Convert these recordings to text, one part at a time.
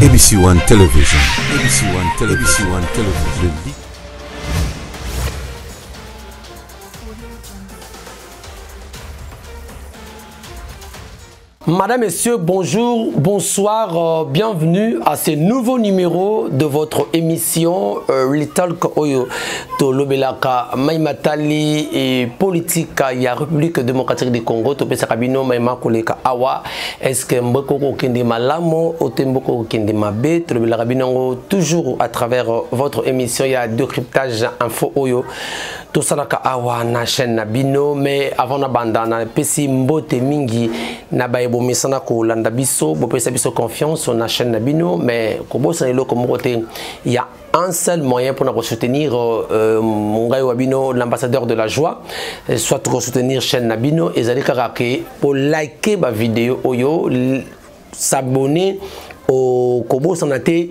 ABC One Television. ABC One Television. ABC One Television. Madame, Messieurs, bonjour, bonsoir, bienvenue à ce nouveau numéro de votre émission Talk Oyo to Lobelaka Maimatali et politique ya République démocratique du Congo to pesa kabino maima koleka awa est-ce que mboko kende malamo otemboko kende mabe to Lobelaka binongo toujours à travers votre émission ya décryptage info Oyo to salaka awa na chaîne Nabino mais avant na bandana pesi mbote mingi na baebo misana ko landa biso bo pesa biso confiance sur na chaîne Nabino mais ko bosa elo ko mokote il y a un seul moyen pour nous soutenir Mungai Wabino, l'ambassadeur de la joie, soit pour soutenir chaîne Nabino et Zali Karake pour liker ma vidéo Oyo, s'abonner au Kobo Sanate,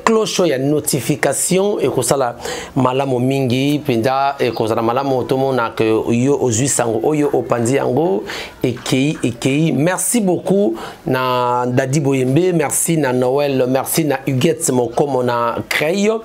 cloche ya notification et que ça la malamo mingi penda et que ça la malamo tomo na que yo ozu sango oyo opandi yango et qui merci beaucoup na Dadi Boyembe, merci na Noël, merci na Huguette Mokomo na Creyo,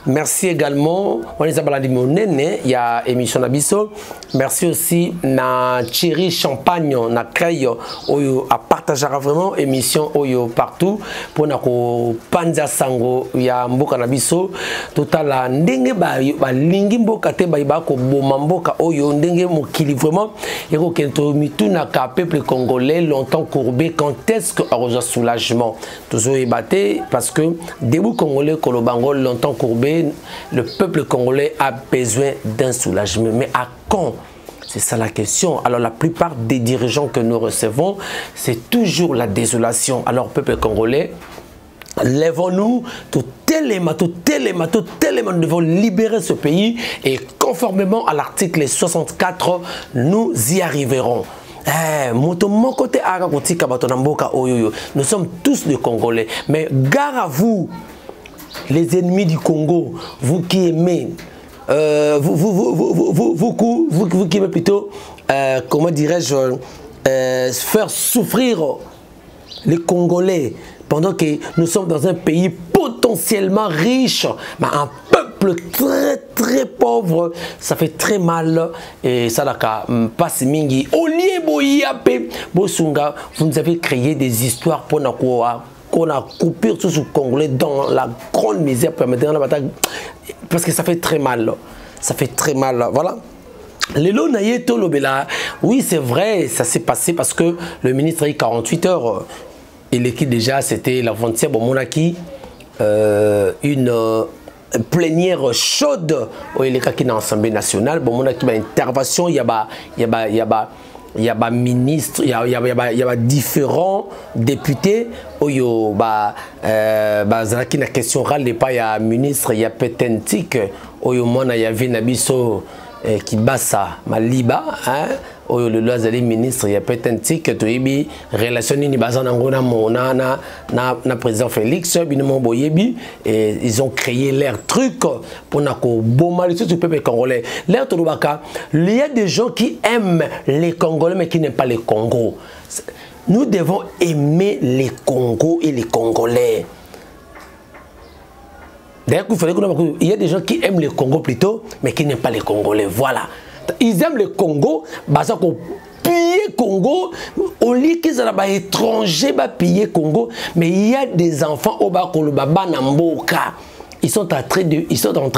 merci également on les a baladi monene il y a émission Nabiso, merci aussi na Thierry Champagne na Creyo oyo a partager vraiment émission oyo partout pour na ko panza sango ya mboka na biso totala ndenge ba lingi mboka te ba ko boma mboka oyo ndenge mokili vraiment eko kento mituna ka peuple congolais longtemps courbé quand est-ce que a soulagement toujours ébaté parce que debout congolais kolobango longtemps courbé le peuple congolais a besoin d'un soulagement mais à quand? C'est ça la question. Alors la plupart des dirigeants que nous recevons, c'est toujours la désolation. Alors peuple congolais, lèvons-nous, tout élément, nous devons libérer ce pays et conformément à l'article 64, nous y arriverons. Nous sommes tous des Congolais, mais gare à vous, les ennemis du Congo, vous qui aimez vous qui aimez plutôt, comment dirais-je, faire souffrir les Congolais pendant que nous sommes dans un pays potentiellement riche, mais un peuple très pauvre, ça fait très mal. Et ça n'a qu'à passer mingi. Vous nous avez créé des histoires pour nous qu'on a coupé tout ce Congolais dans la grande misère pour mettre dans la bataille parce que ça fait très mal. Ça fait très mal. Voilà. Lelo Nayeto Lobela, oui, c'est vrai, ça s'est passé parce que le ministre a eu 48 heures. Et l'équipe déjà, c'était l'avant-hier, bon, Monaki, une plénière chaude au Elekaki dans l'Assemblée nationale. Bon, Monaki, intervention, il y a ministre, il y a différents députés. Oyo zalaki na question râle pas il y a ministre, il y a petentique. Oyo mona ya vinabiso qui bassa maliba hein. Oyo le loisali ministre il y a petentique to ibi relation ni bazana ngona mona na président Félix binemo boyebi et ils ont créé leur truc pour na ko bomali tout le peuple congolais. L'air tolobaka, il y a des gens qui aiment les Congolais mais qui n'aiment pas les Congo. Nous devons aimer les Congos et les Congolais. D'ailleurs, il y a des gens qui aiment les Congo plutôt, mais qui n'aiment pas les Congolais. Voilà. Ils aiment le Congo, parce qu'on pille Congo, au lieu qu'ils soient étrangers, piller Congo, mais il y a des enfants au bas Namboka. Ils sont en train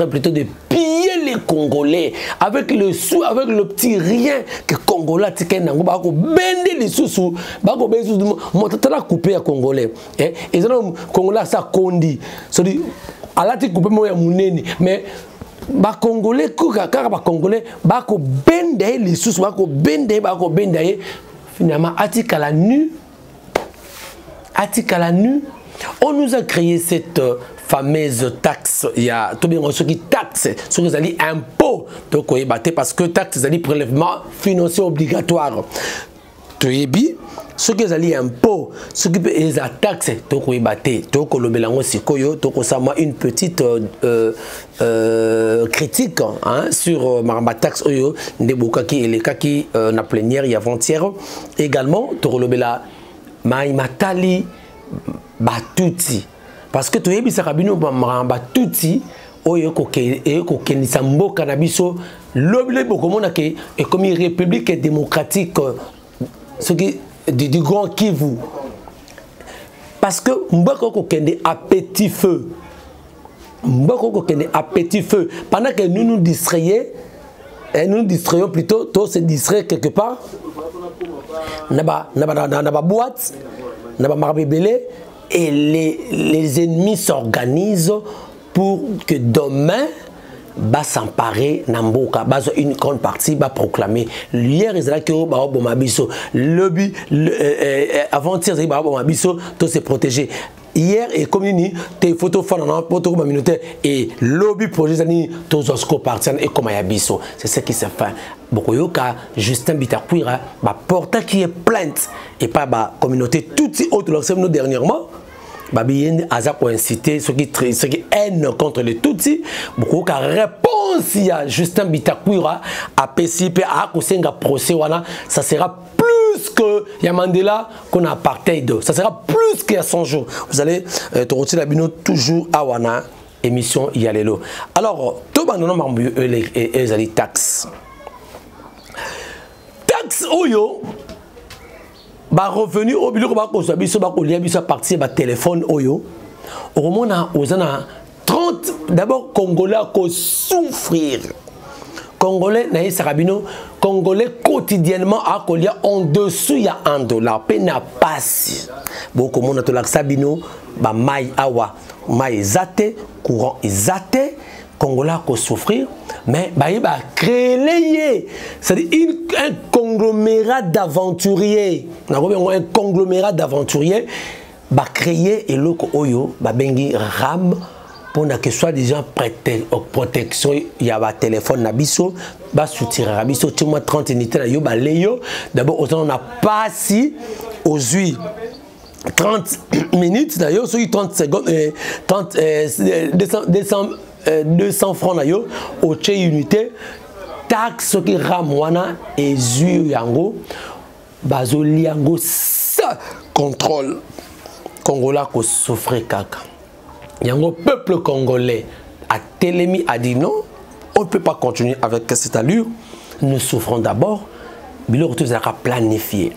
plutôt de piller les Congolais avec le sou, avec le petit rien que Congolais tiken nango ba ko bende les sous ba ko bezu montatala couper à Congolais et ils ont Congolais ça kondi so dit alati couper mo ya muneni mais ba Congolais kaka ba Congolais ba ko bende les sous ba ko bende finalement atikala nu on nous a créé cette fameuse taxe, il y a tout bien ceux qui taxent, ceux qui allaient impôt, donc parce que taxe c'est prélèvement financier obligatoire. Ceux qui allaient impôt, ceux qui paient les taxes, donc donc le mélange sikoyo, donc ça moi une petite critique hein, sur ma taxe oyo ndebokaki et les kaki na plénière il y avant-hier également, donc le mélange Maimatali batuti parce que toyebi sakabino batuti oyo kokendisa mboka na biso lobile bokomona ke et comme république démocratique ce qui du Grand Kivu parce que mboka kokende à petit feu pendant que nous nous distrayons plutôt tous se distraire quelque part naba boîte naba marbebele et les ennemis s'organisent pour que demain va s'emparer Namboka, une grande partie va proclamer. Hier, ils ont dit avant-hier, ils ont dit tout se protéger. Hier, et comme il tes photos et lobby projet tous os partisans et comme Yabiso, c'est ce qui se fait. Bokoyoka, Justin Bitakwira, porta qui est plainte et pas la communauté toute autre nous dernièrement. Babien Aza pour inciter ceux qui haine contre les Tutsis. Beaucoup de réponse à Justin Bitakwira à PCP à Kosenga procès wana, ça sera plus que Yamandela qu'on a apartheid. Ça sera plus qu'il y a 100 jours. Vous allez te retirer la bino toujours à wana émission Yalelo. Alors tout bandona mambu les ali taxes. Taxe oyo ba revenu au biloko ba ko biso ba ko lia biso partir ba téléphone oyo au moment ozana 30 d'abord congolais ko souffrir congolais na sarabino congolais quotidiennement a ko lia en dessous ya $1 pe na passe beaucoup monde to la sabino ba mai awa mai zate courant izate congolais ko souffrir mais il va créer c'est-à-dire un conglomérat d'aventuriers. Un conglomérat d'aventuriers va créer et le oyo va bengi ram pour que soit des gens protection il y a un téléphone nabiso va soutirer nabiso tu moi 30 unités là yo ba leyo d'abord on a pas si aux 30 minutes d'ailleurs sur 30 secondes 200 francs nayo au chez unité taxe qui ramwana et zui yango bazoli yango ça contrôle congolais ko souffre kaka yango peuple congolais a télémi a dit non on ne peut pas continuer avec cette allure nous souffrons d'abord biloko tout ça planifié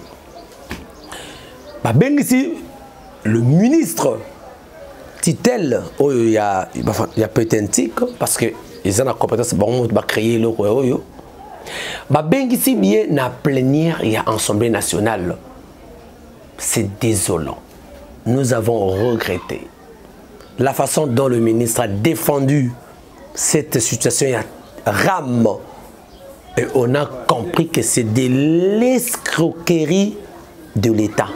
ba bengisi le ministre Titel, il y a peut-être parce que ils ont la compétence pour créer le royaume. Bengisi bien na plénière il y a Assemblée nationale. C'est désolant. Nous avons regretté la façon dont le ministre a défendu cette situation. Il y a rame et on a compris que c'est de l'escroquerie de l'État.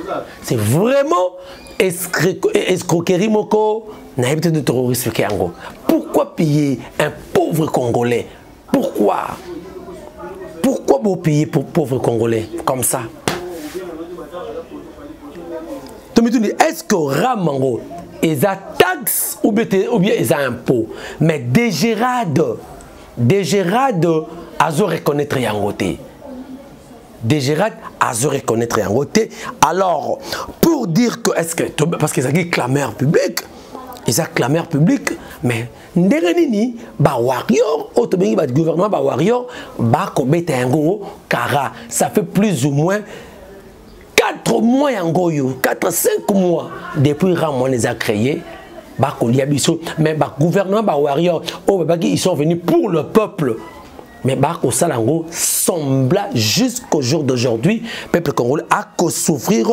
C'est vraiment escroquerie moko na habité de terrorisme Kiango. Pourquoi payer un pauvre Congolais? Pourquoi vous payez pour pauvre Congolais comme ça? Est-ce que Ramango ils a taxe ou bien ils a impôt? Mais Dégérade à reconnaître Yangote. Dégérade à reconnaître Yangote. Alors, pour dire que, est-ce que, parce qu'ils ont dit clameur public, ils ont clameur public, mais Nderenini, ba warrior, autobéni, ba gouvernement, ba warrior, ba kobete yango, kara, ça fait plus ou moins 4 mois yango yo, 4-5 mois depuis Ramon les a créés, ba koliabiso, mais ba gouvernement, ba warrior, ils sont venus pour le peuple. Mais Bako Salango sembla jusqu'au jour d'aujourd'hui, peuple congolais a qu'à souffrir,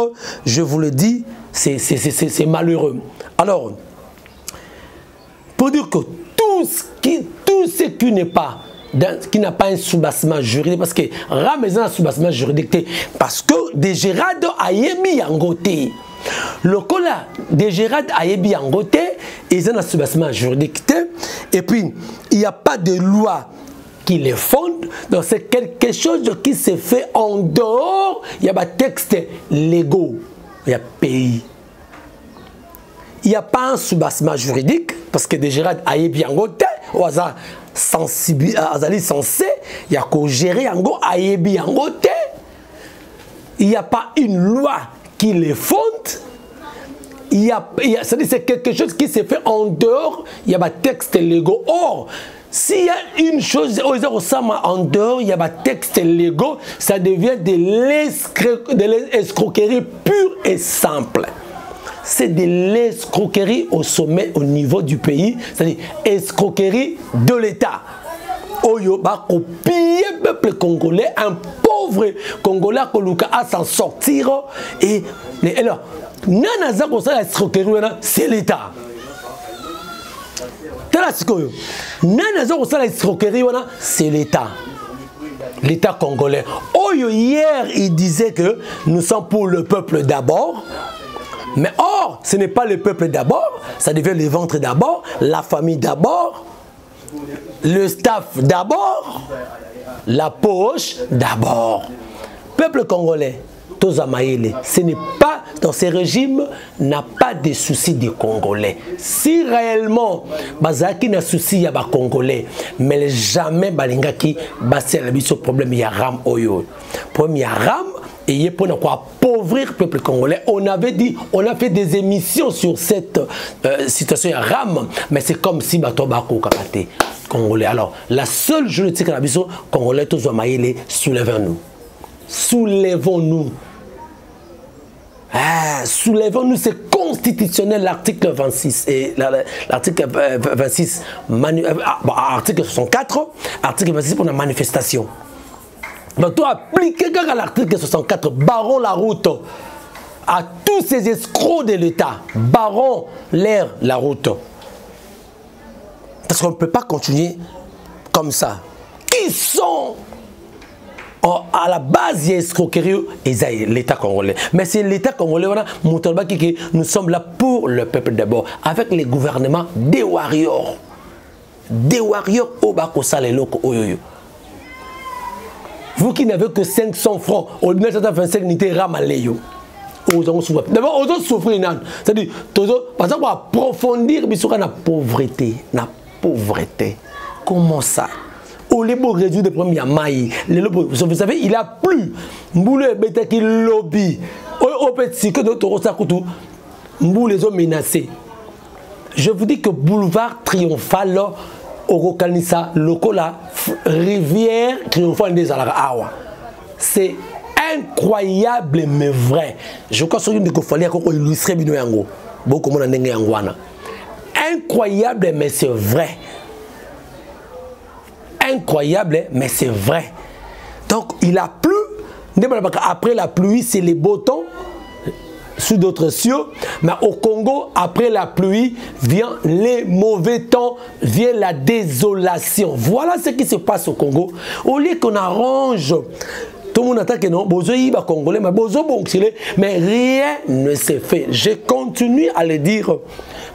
je vous le dis, c'est malheureux. Alors, pour dire que tout ce qui n'est pas, qui n'a pas un soubassement juridique, parce que Ramazan a un soubassement juridique, parce que des Gérard Ayebi Yangote, le cola des Gérard Ayebi Yangote, ils ont un soubassement juridique, et puis il n'y a pas de loi qui les fondent, donc c'est quelque chose qui se fait en dehors, il y a des textes légaux, il y a pays. Il n'y a pas un soubassement juridique, parce que des Gérard Ayebi Yangote, ou à sensible, censé, il y a qu'au gérer Yango Ayebi Yangote, il n'y a pas une loi qui les fondent. C'est quelque chose qui se fait en dehors, il y a des textes légaux. Or, s'il y a une chose en dehors, il y a des textes légaux, ça devient de l'escroquerie pure et simple. C'est de l'escroquerie au sommet, au niveau du pays, c'est-à-dire escroquerie de l'État. Oyo ba copier peuple congolais, un pauvre Congolais à s'en sortir. Et alors, nanaza ko ça escroquerie, c'est l'État. Nanaza ko ça escroquerie, c'est l'État. L'État congolais. Oyo hier il disait que nous sommes pour le peuple d'abord. Mais or, ce n'est pas le peuple d'abord, ça devient le ventre d'abord, la famille d'abord, le staff d'abord, la poche d'abord. Peuple congolais, Tozamaïle, ce n'est pas, dans ces régimes, n'a pas de soucis des Congolais. Si réellement, Bazaki n'a souci, il y a des Congolais, mais jamais Balingaki, c'est le problème, il y a Ram Oyo. Premier Ram, et pour ne pas appauvrir le peuple congolais. On avait dit, on a fait des émissions sur cette situation RAM, mais c'est comme si Batobako Kakate congolais. Alors, la seule juridiction que la mission congolais, tous les soulevons-nous. Soulevons-nous. Ah, soulevons-nous, c'est constitutionnel, l'article 26 et l'article 26, article 64, article 26 pour la manifestation. Donc, tu appliques l'article 64, barrons la route à tous ces escrocs de l'État. Barrons la route. Parce qu'on ne peut pas continuer comme ça. Qui sont à la base des escroqueries et l'État congolais. Mais c'est l'État congolais, nous sommes là pour le peuple d'abord, avec les gouvernements des warriors. Des warriors au Bakosa les locaux. Vous qui n'avez que 500 francs, au 1925 n'était ramaleyo. D'abord, on doit souffrir. C'est-à-dire, par exemple, approfondir la pauvreté. La pauvreté. Comment ça? Au lieu de résoudre le premier maïs, vous savez, il a plu. Mboulé bête qui lobby. Au petit que d'autres sakutu, Mboulé les ont menacés. Je vous dis que boulevard triomphal, Orokanisa, Lokola, rivière triomphale des Alara. C'est incroyable mais vrai. Je crois que il faut illustrer Binoyango. Beaucoup de gens incroyable mais c'est vrai. Incroyable mais c'est vrai. Donc il a plu. Après la pluie, c'est les beaux temps. Sous d'autres cieux, mais au Congo, après la pluie, vient les mauvais temps, vient la désolation. Voilà ce qui se passe au Congo. Au lieu qu'on arrange, tout le monde attend que non, Congolais, mais rien ne s'est fait. Je continue à le dire,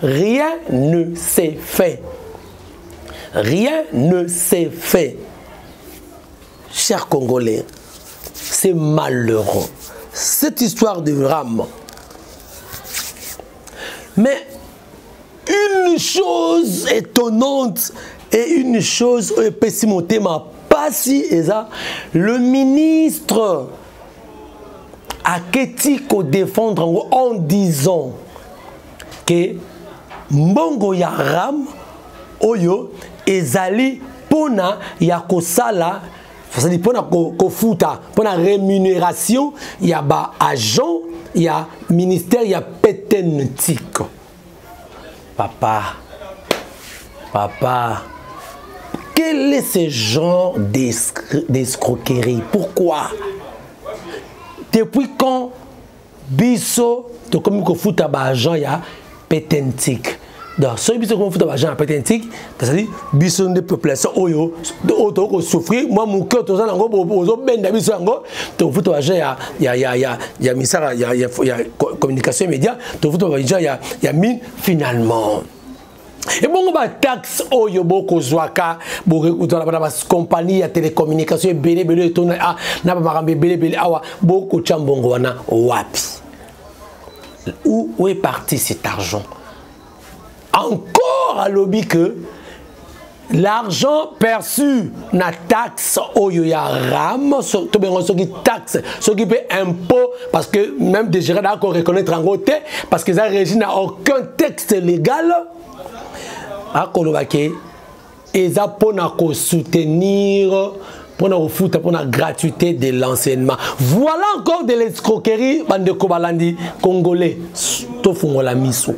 rien ne s'est fait. Rien ne s'est fait. Chers Congolais, c'est malheureux. Cette histoire de Ram. Mais une chose étonnante et une chose pessimiste m'a pas si le ministre a Ketiko défendre en disant que Mbongo ya Ram Oyo ezali pona ya kosala, c'est-à-dire pour la rémunération, il y a des agents, il y a ministère, il y a péténétique. Papa, quel est ce genre d'escroquerie? Pourquoi? Depuis quand Bisso, de comme il faut un agent, il y a péténétique. Donc, si vous avez un agent péténétique, c'est-à-dire que des populations qui souffrent, moi, mon cœur, tout ça, il y a communication immédiate, il y a mine finalement. Et bon, on taxe oyo boko zwaka compagnie de télécommunication belé na ba belé awa boko chambongo wana wapi. Où est parti cet argent? Encore à lobby que l'argent perçu na taxe oyo ya ram to bengo soki taxe soki pe impôt parce que même déjà d'accord reconnaître en côté parce que ça régit n'a aucun texte légal a kolobake eza pona ko soutenir pour la foot, pour la gratuité de l'enseignement. Voilà encore de l'escroquerie bande kobalandi congolais to fungola miso.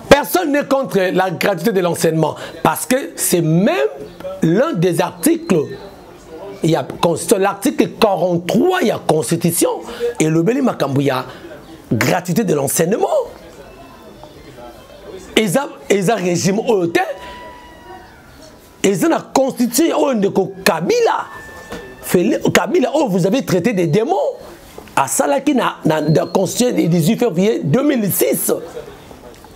Personne n'est contre la gratuité de l'enseignement parce que c'est même l'un des articles. Il y a l'article 43, il y a Constitution et le Beli Makambouya, gratuité de l'enseignement. Et ça régime OT. Et ça a constitué Kabila. Kabila, oh, vous avez traité des démons. À Salaki, a constitué le 18 février 2006.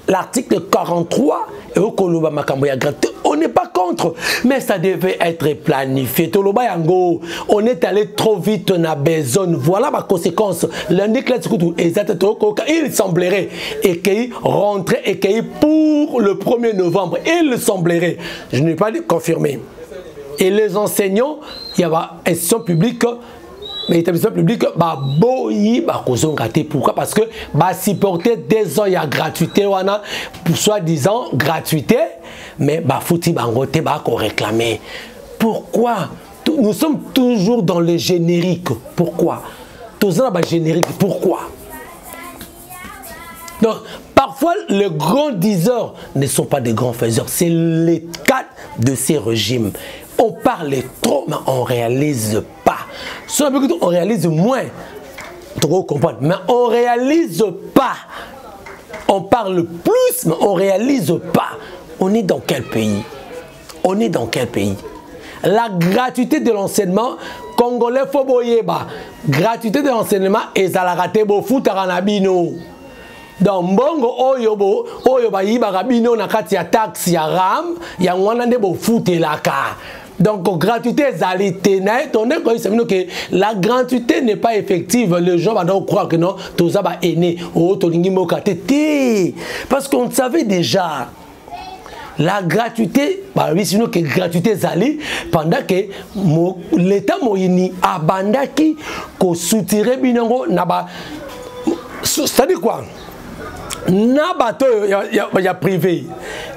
L'article 43 et au Koloba Makamboya gratuit. On n'est pas contre, mais ça devait être planifié. Toloba Yango, on est allé trop vite, on a besoin. Voilà ma conséquence. Il semblerait et qu'il rentrait et qu'il pour le 1er novembre. Il semblerait, je n'ai pas confirmé. Et les enseignants, il y a une institution publique. Mais l'établissement public, pourquoi? Parce que supporter 2 ans, il y a gratuité, pour soi-disant gratuité, mais fouti bangote, réclamer. Pourquoi? Nous sommes toujours dans le générique. Pourquoi? Tous ans, générique. Pourquoi? Donc, parfois, les grands diseurs ne sont pas des grands faiseurs. C'est le cas de ces régimes. On parle trop, mais on ne réalise pas. On réalise moins. Mais on ne réalise pas. On parle plus, mais on ne réalise pas. On est dans quel pays? On est dans quel pays? La gratuité de l'enseignement, Congolais Foboyeba, gratuité de l'enseignement, et ça l'a raté beaucoup Taranabino. Dans Mbongo, Oyoba Yiba Rabino, Nakati ya taxe, ya ram, ya Wanande Bo Fouté Laka. Donc, gratuité, la gratuité n'est pas effective. Les gens vont croire que non, tout ça va aider. Parce qu'on savait déjà. La gratuité, sinon que gratuité zali, pendant que l'État moyini abandaki, ko soutire binango, naba. C'est-à-dire quoi? Nabato ya privé,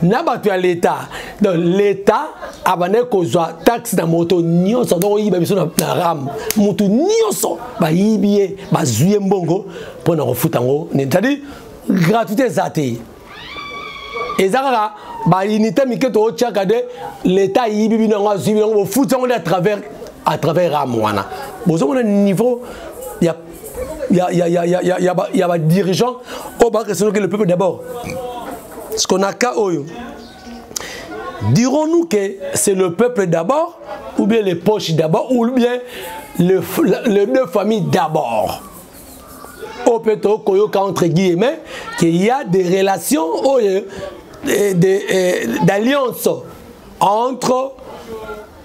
nabato ya l'État. Donc l'État abandonne kozwa taxe na moto nyonso donc yiba biso na ram mutu nyonso ba yibie ba zuye mbongo pona kofutango c'est-à-dire gratuité zate ezaka ba unité miketo ochaka de l'État yibi binango zuye ngo futango à travers ram wana bozo mona niveau il y a des dirigeants au bas que le peuple d'abord. Ce qu'on a qu'à eux. Dirons-nous que c'est le peuple d'abord, ou bien les poches d'abord, ou bien les 2 familles d'abord. Au peut-être entre guillemets, qu'il y a des relations d'alliance entre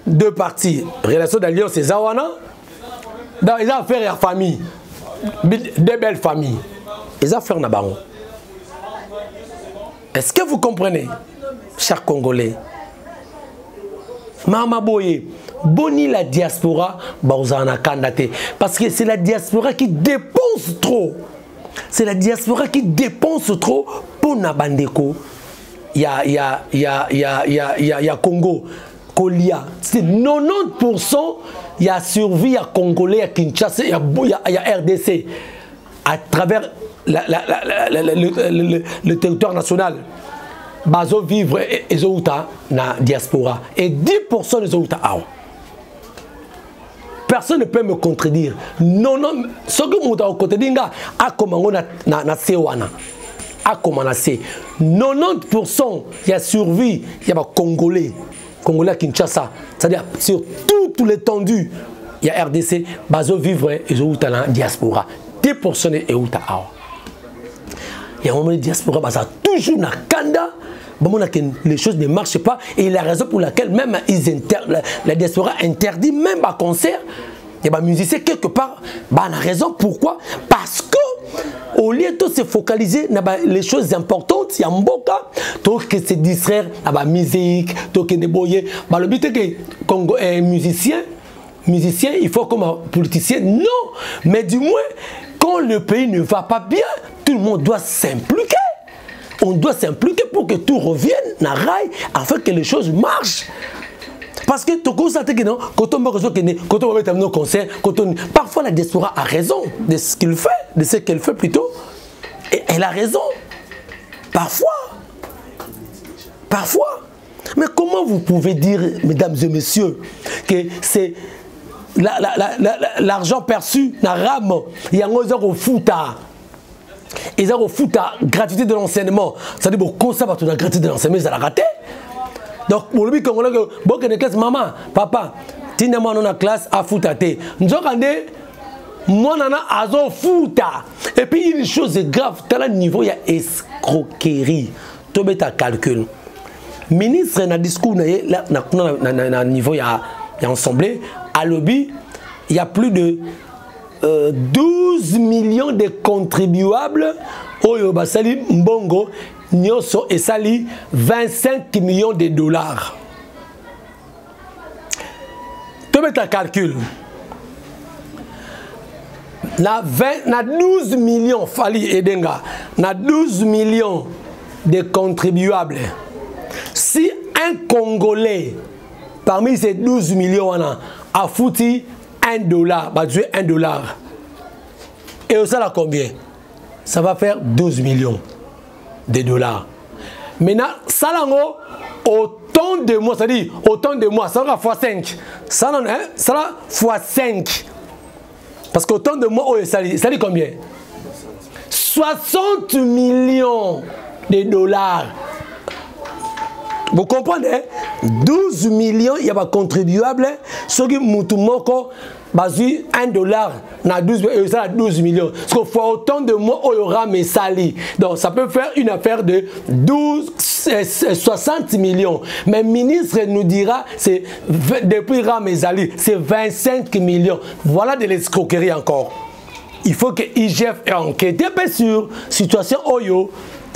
2 parties. Relations d'alliance, c'est Zawana. Dans les affaires à famille. 2 belles familles. Les affaires Nabango. Est-ce que vous comprenez, chers Congolais? Mama Boye, boni la diaspora, parce que c'est la diaspora qui dépense trop. C'est la diaspora qui dépense trop pour Nabandeko. Il y a Congo, Kolia. C'est 90%. Il y a survie à Congolais, à Kinshasa, il y a RDC. À travers le territoire national. Bazo vivre et Zouta na diaspora. Et 10% de Zouta. Personne ne peut me contredire. Non, ce que je veux côté dinga, a comment na Sewana. A comment na se. 90% il y a survie, il y a Congolais. Congolais à Kinshasa. C'est-à-dire sur toute l'étendue, il y a RDC, Bazo vivre et Zouta na diaspora. 10% de Zouta. Il y a un moment de diaspora, ça toujours na Kanda. Les choses ne marchent pas et la raison pour laquelle même la diaspora interdit même un concert et les musiciens quelque part la raison pourquoi parce que au lieu de se focaliser sur les choses importantes, il y a un boka, que se distraire à la musique, que ne boyer. Le but est que un musicien, il faut comme un politicien, non, mais du moins, quand le pays ne va pas bien, tout le monde doit s'impliquer. On doit s'impliquer pour que tout revienne dans le rail, afin que les choses marchent. Parce que tu constates que non, quand on va terminer nos concerts, parfois la diaspora a raison de ce qu'il fait, de ce qu'elle fait plutôt. Et elle a raison. Parfois. Mais comment vous pouvez dire, mesdames et messieurs, que c'est l'argent perçu dans la rame, il y a un au foot. Ils ont au foot gratuité de l'enseignement. Ça dit, bon, comme ça, la gratuité de l'enseignement, ils ont raté. Donc, pour le Congolais, bon, que classe, maman, papa, tu n'as pas dans la classe à foot. Nous avons dit, moi, nana, à foot. Et puis, une chose grave, à le niveau, il y a escroquerie. Tu mets ta calcul. Ministre, dans le discours, na niveau, il y a assemblée, à lobby, il y a plus de 12 millions de contribuables au Basali Mbongo Nyoso et Sali 25 millions de dollars. Tu mets ta calcul. Na 12 millions, Fali Edenga, na 12 millions de contribuables. Si un Congolais, parmi ces 12 millions, a foutu $1, bah tu es $1. Et ça là combien? Ça va faire 12 millions de dollars. Maintenant, ça là, autant de mois, c'est-à-dire autant de mois, ça va fois 5. Ça là, fois 5. Parce qu'autant de mois, ça dit combien? 60 millions de dollars. Vous comprenez? 12 millions, il y a pas contribuable. Ce qui moutoumoko, basé $1, na 12 millions. Parce qu'il faut autant de mois, il y aura mes salis. Donc ça peut faire une affaire de 60 millions. Mais le ministre nous dira, c'est depuis Ramezali, c'est 25 millions. Voilà de l'escroquerie encore. Il faut que IGF ait enquêté sur la situation Oyo.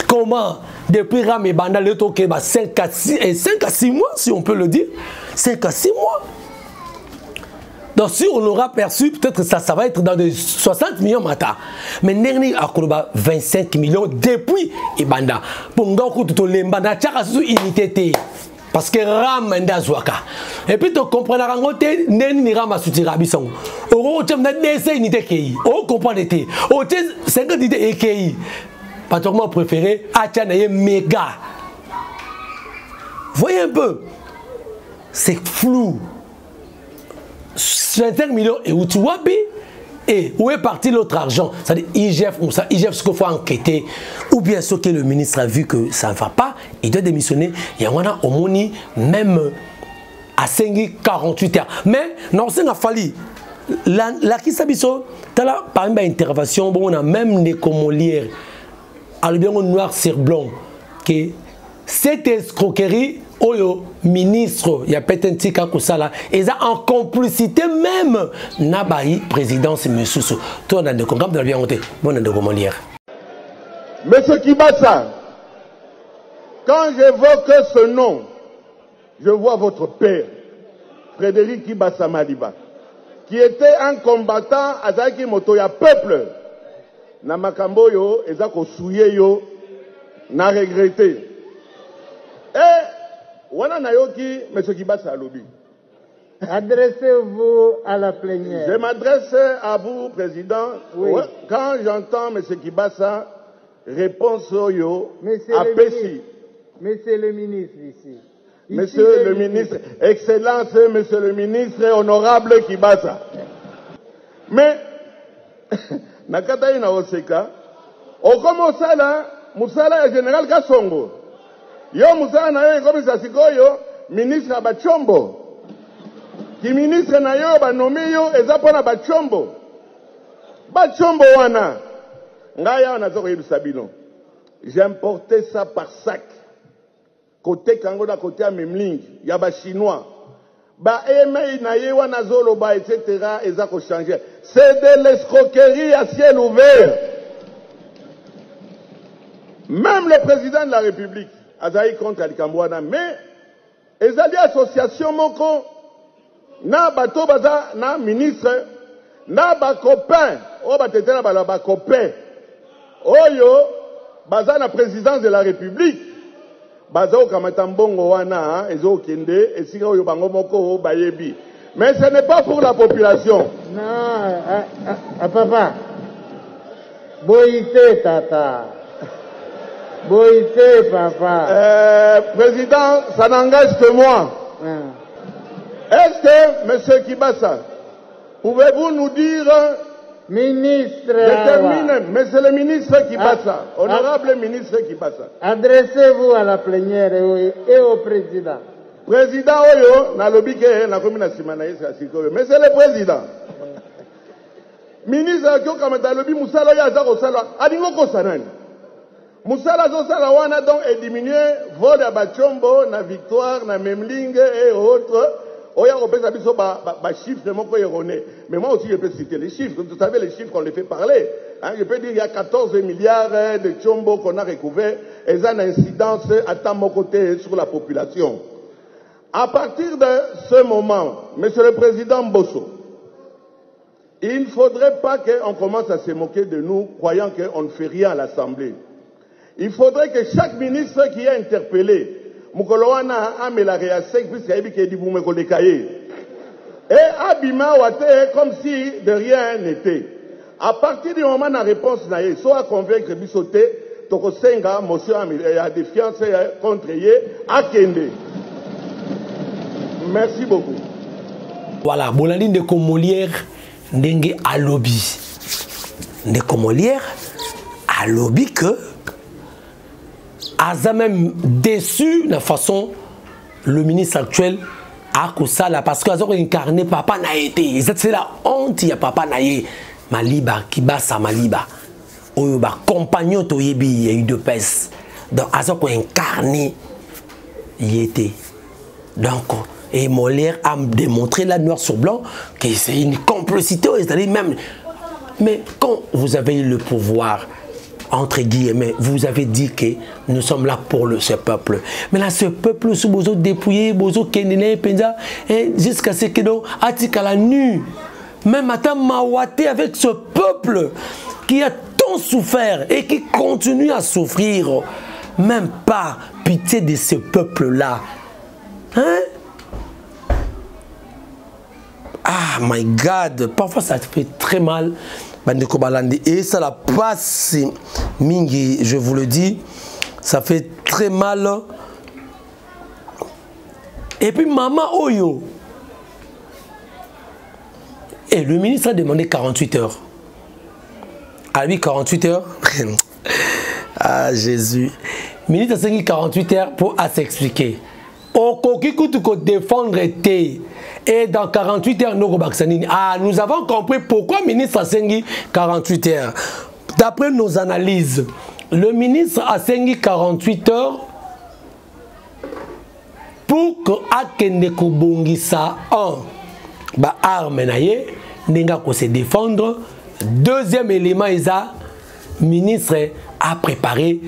Comment depuis Ramé Banda le toque 5 à 6 mois, si on peut le dire. 5 à 6 mois. Donc si on aura perçu, peut-être ça va être dans des 60 millions mata. Mais Nerni a 25 millions depuis Ibanda. Pour nous, tout le monde a unité. Parce que Ram Menda Zwaka. Et puis tu comprends la rangote, Nerni Ram a soutenu Rabisson. Au tu as des unités qui. Au comprend l'été. Au 50 unités qui. Patron préféré, Achanaye méga. Voyez un peu. C'est flou. 25 millions et où tu vois bien. Et où est parti l'autre argent? C'est-à-dire IGF ou ça, IGF ce qu'il faut enquêter. Ou bien ce que le ministre a vu que ça ne va pas, il doit démissionner. Il y a au moni même à 48 heures. Mais non, c'est n'a fallu. La qui s'abisso, tu as là par exemple une intervention, bon, on a même des comolières. Alors bien noir sur blanc que cette escroquerie au ministre il y a peut-être un petit cas comme ça là et ça en complicité même Nabahi présidence monsieur toi dans le programme de la bien monté bon de comment lire Monsieur Kibasa, quand j'évoque ce nom je vois votre père Frédéric Kibasa Maliba qui était un combattant à Zaki Motoya peuple na makambo yo eza ko souye yo na regretter et wana nayoki monsieur Kibasa alobi adressez-vous à la plénière. Je m'adresse à vous président. Oui. Quand j'entends monsieur Kibasa réponse yo à Pessi monsieur le ministre ici monsieur le ministre excellence monsieur le ministre honorable Kibasa mais nakata ina oseka okoma osala musala ya général Kasongo yo musala na yo ekomisa sikoyo ministre ya bachombo ki ministre na yo banomi yo eza mpona bachombo wana ngai awa naza koyebisa bino j'ai importé ça par sac côté kango na côté ya memling ya bachinois email na ye wana zoloba etc eza ko changer c'est de l'escroquerie à ciel ouvert Même le président de la République, Azaï contre Alikambouana, mais ils ont dit association moko, na bato baza, na ministre, na ba copain, oh batete na ba copain, oyo baza na présidence de la République, baza o kamatambongo wana, ezo kende, et si oyo bango moko bayebi. Mais ce n'est pas pour la population. Non, papa. Boïté, tata. Boïté, papa. Président, ça n'engage que moi. Est-ce que, M. Kibasa, pouvez-vous nous dire... Ministre... Détermine, monsieur le ministre Kibasa, honorable ministre Kibasa. Adressez-vous à la plénière et au président. Président Oyo, na lobike, na komina simanaïs, monsieur le président. Ministre Kyo Kamata lobi, Moussala Yazako Sala, Adingo Kosanani. Moussala Zosala Wana donc est diminué, vol à Bachombo, na Victoire, na Memling et autres. Oya Opesa Biso, chiffres de mon erroné. Mais moi aussi je peux citer les chiffres. Vous savez les chiffres qu'on les fait parler. Hein, je peux dire qu'il y a 14 milliards de Chombo qu'on a recouvert. Et ça a une incidence à tant mon côté sur la population. À partir de ce moment, Monsieur le Président Bosso, il ne faudrait pas qu'on commence à se moquer de nous, croyant qu'on ne fait rien à l'Assemblée. Il faudrait que chaque ministre qui est interpellé, Mukolowana Amelare Asek, puisqu'il dit vous me collez et Abima Wate comme si de rien n'était. À partir du moment où la réponse n'a pas, soit convaincre Bissoté, Tokosenga, monsieur a défiance contre Yé, Akende. Merci beaucoup. Voilà, Bolani de Komolière, Ndenge à lobby. De Komolière, à lobby que, Aza même déçu de la façon, le ministre actuel a Koussala, parce qu'Aza a incarné Papa Naïté. C'est la honte, il y a Papa Naïté. Maliba, Kibasa Maliba. Oyoba, compagnon Toyebi, il y a eu deux pèses. Donc, Aza a incarné, il était. Donc, et Molière a démontré là, noir sur blanc, que c'est une complicité, même. Mais quand vous avez eu le pouvoir, entre guillemets, vous avez dit que nous sommes là pour ce peuple. Mais là, ce peuple, sous Bozo dépouillé, Bozo Kendene, Penza, jusqu'à ce que nous attiquons la nuit. Même à Mawate avec ce peuple qui a tant souffert et qui continue à souffrir. Même pas pitié de ce peuple-là. Hein? Ah, my God, parfois ça fait très mal. Et ça la passe, Mingi, je vous le dis, ça fait très mal. Et puis Maman Oyo. Et le ministre a demandé 48 heures. À lui, 48 heures. Ah, Jésus. Le ministre a dit 48 heures pour s'expliquer. Au Kokikutuko défendre été. Et dans 48 heures, nous avons compris pourquoi le ministre a sengi 48 heures. D'après nos analyses, le ministre a sengi 48 heures pour que Akende Kubongisa arme n'enga se défendre. Deuxième élément, le ministre a préparé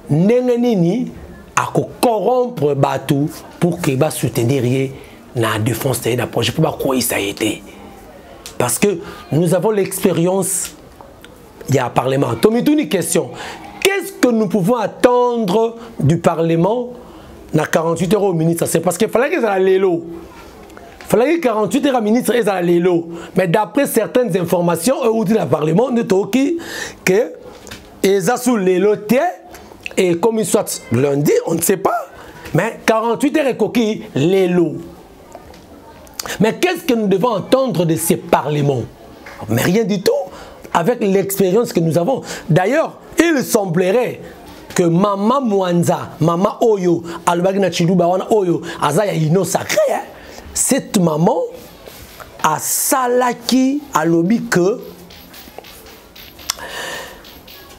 Nengenini à corrompre Batou pour qu'il va soutenir la défense de la projet. Pour quoi ça a été. Parce que nous avons l'expérience, il y a un parlement. Tomitouni, question. Qu'est-ce que nous pouvons attendre du parlement dans 48 heures au ministre? C'est parce qu'il fallait qu'ils aient l'élo. Il fallait que 48 heures au ministre aient l'élo. Mais d'après certaines informations, au du parlement, nous avons dit que ils ont sous l'élo. Et comme il soit lundi, on ne sait pas. Mais 48 heures et coquille, l'élo. Mais qu'est-ce que nous devons entendre de ces parlements? Mais rien du tout, avec l'expérience que nous avons. D'ailleurs, il semblerait que Maman Mwanza, Maman Oyo, Albagina Chiluba Oyo, Azaya Ino Sacré, cette maman a salaki a lobby que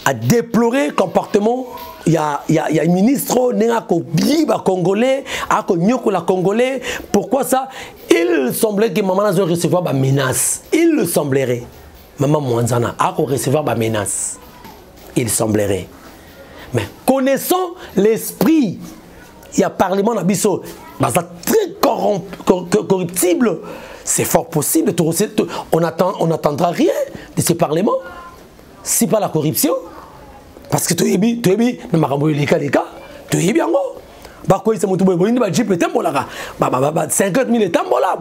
a déploré le comportement. Il y a un ministre qui a congolais, a congolais. Pourquoi ça? Il semblerait que maman a recevoir des menaces. Il le semblerait. Maman Mwanzana a recevoir des menaces. Il semblerait. Mais quand connaissant l'esprit, il y a parlement dans biso, très corruptible, c'est fort possible, on n'attendra rien de ce parlement, si pas la corruption, parce que tu es bien, tu es bien, tu es bien, quoi il s'est monté, 50 000 tambola,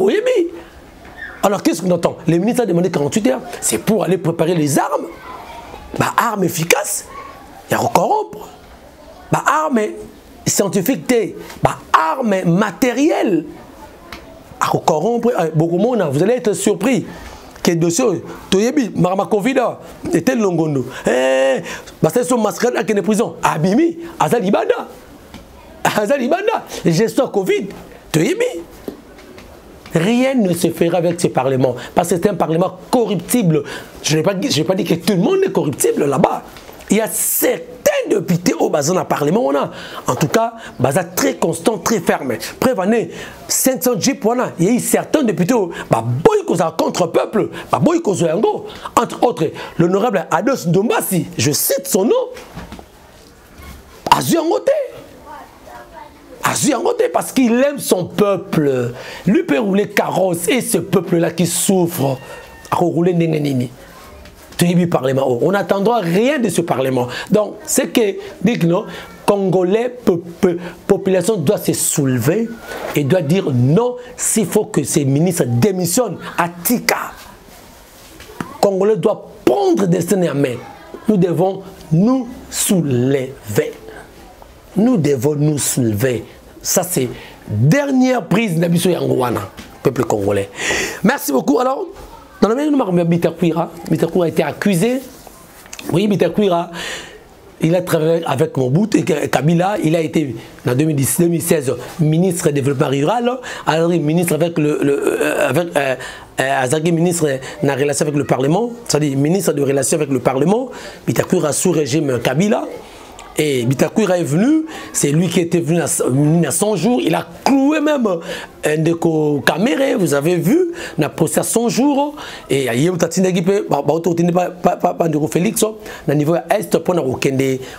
alors qu'est-ce qu'on attend? Les ministres ont demandé 48 heures, c'est pour aller préparer les armes, armes efficaces, il y a corrompre, armes scientifiques, armes matérielles, à corrompre, beaucoup de monde, vous allez être surpris. Que dossier, Toyebi, Marama Kovida, était Longondo. C'est son masquerade qui est en prison. Abimi, Azalibanda. Azalibanda, gestion Covid, Toyebi. Rien ne se fera avec ce parlement. Parce que c'est un parlement corruptible. Je n'ai pas dit que tout le monde est corruptible là-bas. Il y a certains députés au bazar dans le parlement. On a, en tout cas, bazar très constant, très ferme. Prévenez, 500 jeeps, il y a eu certains députés contre-peuple, entre autres, l'honorable Ados Ndombasi, je cite son nom, Azuangote, parce qu'il aime son peuple. Lui peut rouler carrosse et ce peuple-là qui souffre, à rouler Nengenini. Parlement. On n'attendra rien de ce parlement. Donc, c'est que, dites-nous, Congolais, population doit se soulever et doit dire non s'il faut que ces ministres démissionnent à Tika. Congolais doit prendre destin en main. Nous devons nous soulever. Nous devons nous soulever. Ça, c'est dernière prise d'Abisso Yangouana, peuple congolais. Merci beaucoup. Alors, dans le même moment, Bitakwira a été accusé. Oui, Bitakwira, il a travaillé avec Mobutu et Kabila. Il a été, en 2016, ministre du développement rural. Alors, ministre avec ministre en relation avec le Parlement. C'est-à-dire ministre de relations avec le Parlement. Bitakwira sous régime Kabila. Et Bitakwira est venu, c'est lui qui était venu à 100 jours, il a cloué même un de nos caméras, vous avez vu, il a procès à 100 jours, et il y a un Félix, au niveau est, pour nous,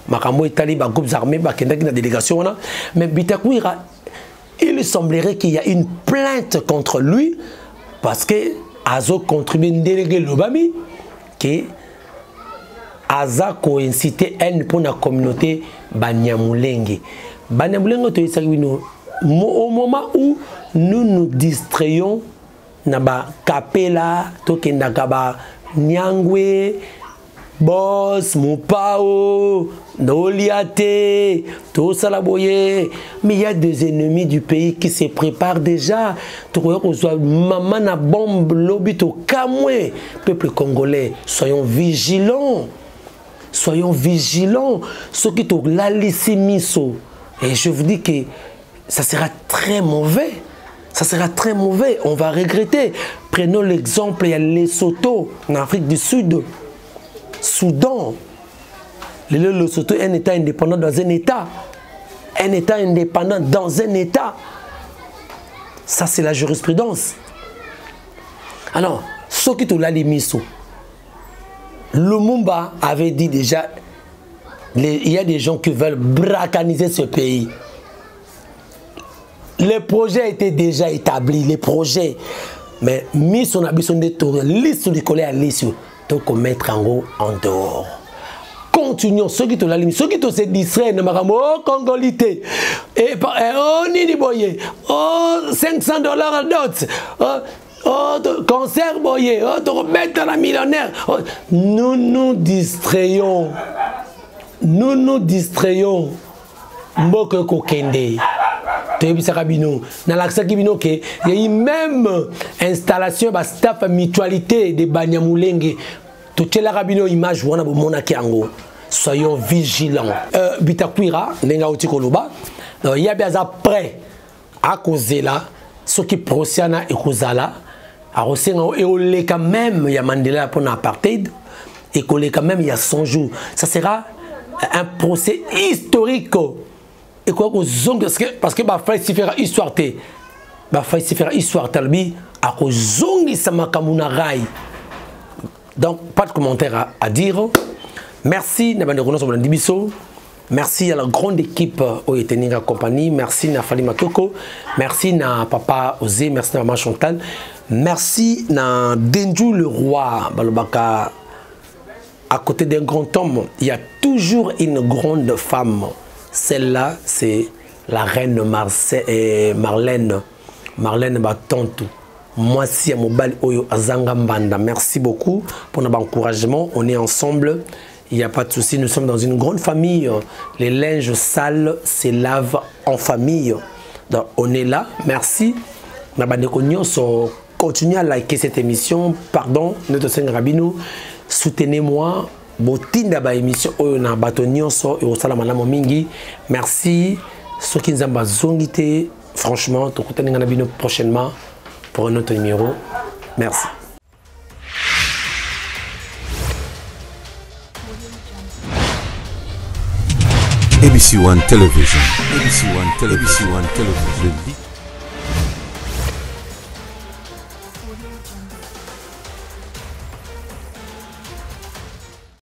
Makambo Italie, groupes armés, la délégation, mais Bitakwira, il semblerait qu'il y a une plainte contre lui, parce que Azo contribue à déléguer l'Obami, qui Aza coïncité haine pour la communauté Banyamulenge. Banyamulenge, au moment où nous nous distrayons, naba Kapela, Tokendakaba, Nyangwe, Boss, Mupao, Noliate, tout ça la boye. Mais il y a des ennemis du pays qui se préparent déjà. Maman na bombe lobito kamwe. Peuple congolais, soyons vigilants. Soyons vigilants. Ceux qui ont l'alissimiso. Et je vous dis que ça sera très mauvais. Ça sera très mauvais. On va regretter. Prenons l'exemple, il y a Lesotho, en Afrique du Sud. Soudan. Le Lesotho est un État indépendant dans un État. Un État indépendant dans un État. Ça, c'est la jurisprudence. Alors, ceux qui ont l'alissimiso. Lumumba avait dit déjà, il y a des gens qui veulent bracaniser ce pays. Les projets étaient déjà établis, les projets. Mais mis son ambition de tour, liste de coller à l'issue, donc mettre en haut, en dehors. Continuons, ceux qui ont la limite, ceux qui ont se distraient, oh, congolité, et oh, Nini Boye, oh, $500 dot, oh, concert Boye, oh, tu remets dans la millionnaire. Oh, nous nous distrayons. Nous nous distrayons. Mboko Kokende. Dans l'accès il y a eu même installation de staff mutualité de Banyamulenge. Tout la rabino image wana bo monaki ango. Soyons vigilants. Bitakwira nenga otikoloba. Il y a bien après à cause là ce qui procède et kozala a resenga et ole quand même il y a Mandela pour l'apartheid et collé quand même il y a 100 jours. Ça sera un procès historique. Et quoi parce que bah frère fera histoire té bah frère fera histoire talbi à kozongi samakamuna rai. Donc pas de commentaire à dire. Merci na bande reconnaissance pour l'andibiso Merci à la grande équipe Oyeteninga Compagnie. Merci à Fali Matoko. Merci à Papa Osé. Merci à Maman Chantal. Merci à Denjou le roi Balobaka. À côté d'un grand homme, il y a toujours une grande femme. Celle-là, c'est la reine Marlène. Marlène Batantou. Moi, si à Mobile Oyo Azanga Mbanda. Merci beaucoup pour notre encouragement. On est ensemble. Il n'y a pas de souci. Nous sommes dans une grande famille. Les linges sales se lavent en famille. Donc, on est là. Merci. Continuez à liker cette émission. Pardon, notre Seigneur Rabino. Soutenez-moi. Botinda émission Oyona Batonionso et Osalamana Mingi. Merci. Ceux qui nous ont zongité. Franchement, tout le monde prochainement pour un autre numéro. Merci. ABC One Television. ABC One Television.